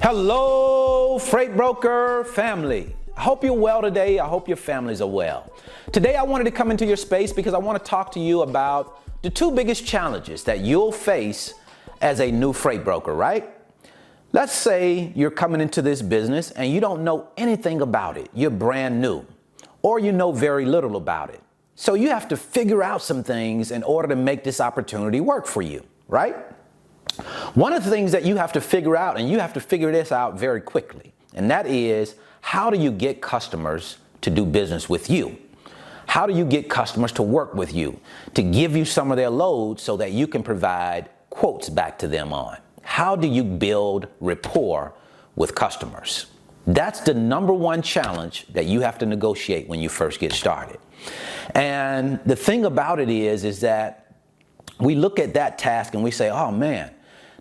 Hello, freight broker family. I hope you're well today. I hope your families are well. Today I wanted to come into your space because I want to talk to you about the two biggest challenges that you'll face as a new freight broker, right? Let's say you're coming into this business and you don't know anything about it. You're brand new, or you know very little about it. So you have to figure out some things in order to make this opportunity work for you, right? One of the things that you have to figure out, and you have to figure this out very quickly, and that is, how do you get customers to do business with you? How do you get customers to work with you, to give you some of their loads so that you can provide quotes back to them on? How do you build rapport with customers? That's the number one challenge that you have to negotiate when you first get started. And the thing about it is that we look at that task and we say, oh man,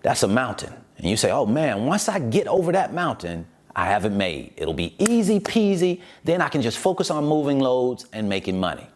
that's a mountain. And you say, oh man, once I get over that mountain, I have it made. It'll be easy peasy. Then I can just focus on moving loads and making money.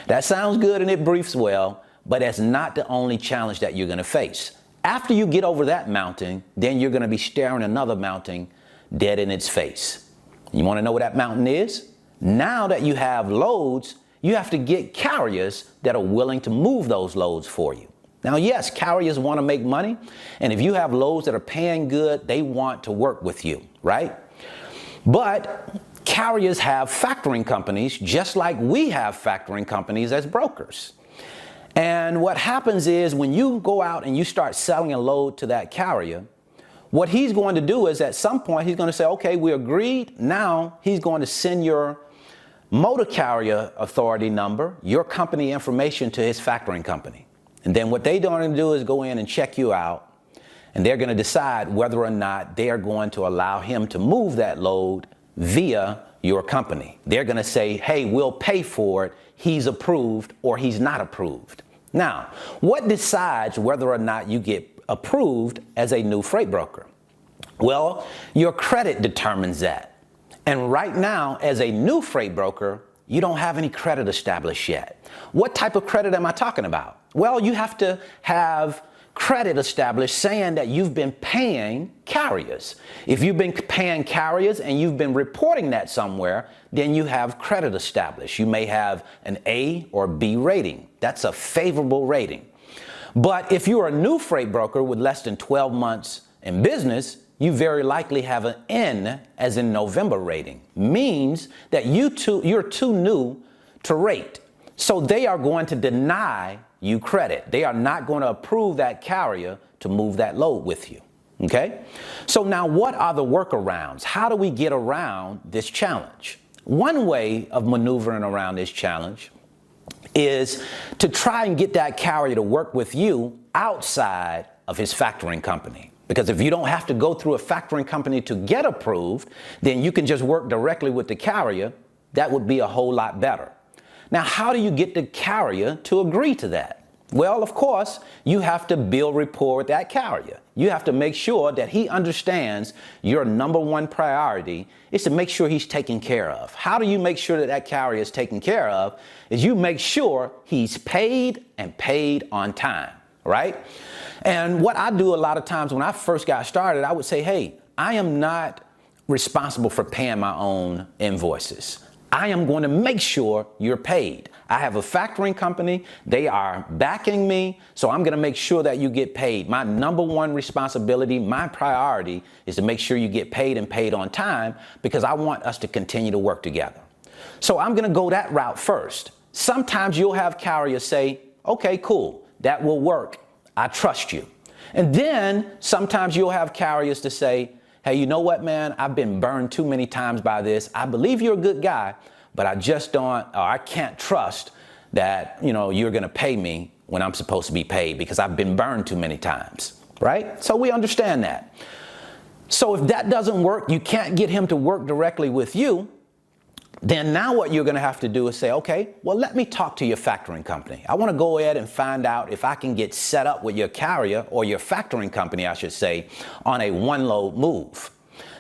That sounds good and it briefs well, but that's not the only challenge that you're gonna face. After you get over that mountain, then you're gonna be staring another mountain dead in its face. You wanna know what that mountain is? Now that you have loads, you have to get carriers that are willing to move those loads for you. Now, yes, carriers want to make money, and if you have loads that are paying good, they want to work with you, right? But carriers have factoring companies just like we have factoring companies as brokers. And what happens is when you go out and you start selling a load to that carrier, what he's going to do is at some point he's going to say, okay, we agreed. Now he's going to send your motor carrier authority number, your company information to his factoring company. And then what they're going to do is go in and check you out, and they're going to decide whether or not they are going to allow him to move that load via your company. They're going to say, hey, we'll pay for it. He's approved or he's not approved. Now, what decides whether or not you get approved as a new freight broker? Well, your credit determines that. And right now, as a new freight broker, you don't have any credit established yet. What type of credit am I talking about? Well, you have to have credit established saying that you've been paying carriers. If you've been paying carriers and you've been reporting that somewhere, then you have credit established. You may have an A or B rating. That's a favorable rating. But if you're a new freight broker with less than 12 months in business, you very likely have an N, as in November rating. Means that you're too new to rate. So they are going to deny you credit. They are not going to approve that carrier to move that load with you. Okay? So now what are the workarounds? How do we get around this challenge? One way of maneuvering around this challenge is to try and get that carrier to work with you outside of his factoring company. Because if you don't have to go through a factoring company to get approved, then you can just work directly with the carrier. That would be a whole lot better. Now, how do you get the carrier to agree to that? Well, of course, you have to build rapport with that carrier. You have to make sure that he understands your number one priority is to make sure he's taken care of. How do you make sure that that carrier is taken care of? Is you make sure he's paid and paid on time, right? And what I do a lot of times when I first got started, I would say, hey, I am not responsible for paying my own invoices. I am going to make sure you're paid. I have a factoring company. They are backing me, so I'm going to make sure that you get paid. My number one responsibility, my priority is to make sure you get paid and paid on time because I want us to continue to work together. So I'm going to go that route first. Sometimes you'll have carriers say, okay, cool, that will work. I trust you. And then sometimes you'll have carriers to say, hey, you know what, man? I've been burned too many times by this. I believe you're a good guy, but I just don't, or I can't trust that, you're going to pay me when I'm supposed to be paid because I've been burned too many times, right? So we understand that. So if that doesn't work, you can't get him to work directly with you, then now what you're going to have to do is say, okay, well, let me talk to your factoring company. I want to go ahead and find out if I can get set up with your carrier or your factoring company, I should say, on a one load move.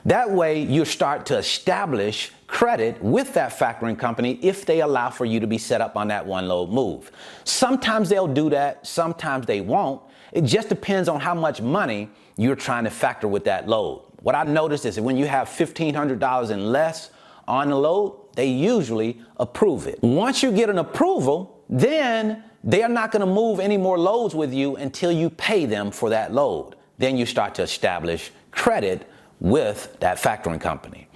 That way you start to establish credit with that factoring company if they allow for you to be set up on that one load move. Sometimes they'll do that, sometimes they won't. It just depends on how much money you're trying to factor with that load. What I noticed is that when you have $1,500 and less on the load, they usually approve it. Once you get an approval, then they are not going to move any more loads with you until you pay them for that load. Then you start to establish credit with that factoring company.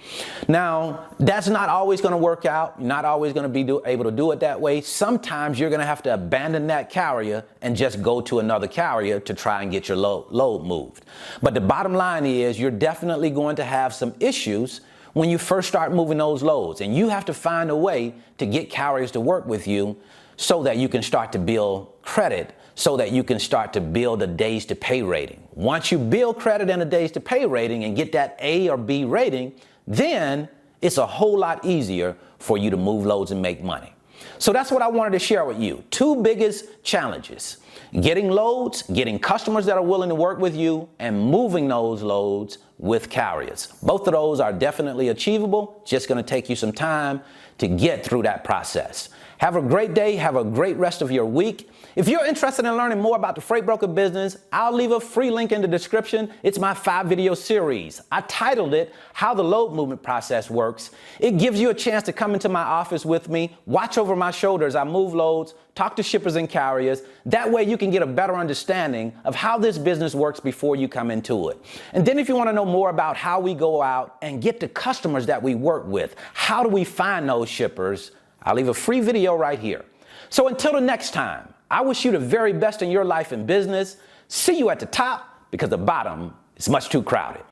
Now, that's not always going to work out. You're not always going to be able to do it that way. Sometimes you're going to have to abandon that carrier and just go to another carrier to try and get your load moved. But the bottom line is you're definitely going to have some issues when you first start moving those loads, and you have to find a way to get carriers to work with you so that you can start to build credit, so that you can start to build a days to pay rating. Once you build credit and a days to pay rating and get that A or B rating, then it's a whole lot easier for you to move loads and make money. So that's what I wanted to share with you. Two biggest challenges: getting loads, getting customers that are willing to work with you, and moving those loads with carriers. Both of those are definitely achievable. Just going to take you some time to get through that process. Have a great day. Have a great rest of your week. If you're interested in learning more about the freight broker business, I'll leave a free link in the description. It's my 5-video series. I titled it How the Load Movement Process Works. It gives you a chance to come into my office with me, watch over my shoulder as I move loads, talk to shippers and carriers. That way you can get a better understanding of how this business works before you come into it. And then if you want to know more about how we go out and get the customers that we work with, how do we find those shippers, I'll leave a free video right here. So until the next time, I wish you the very best in your life and business. See you at the top, because the bottom is much too crowded.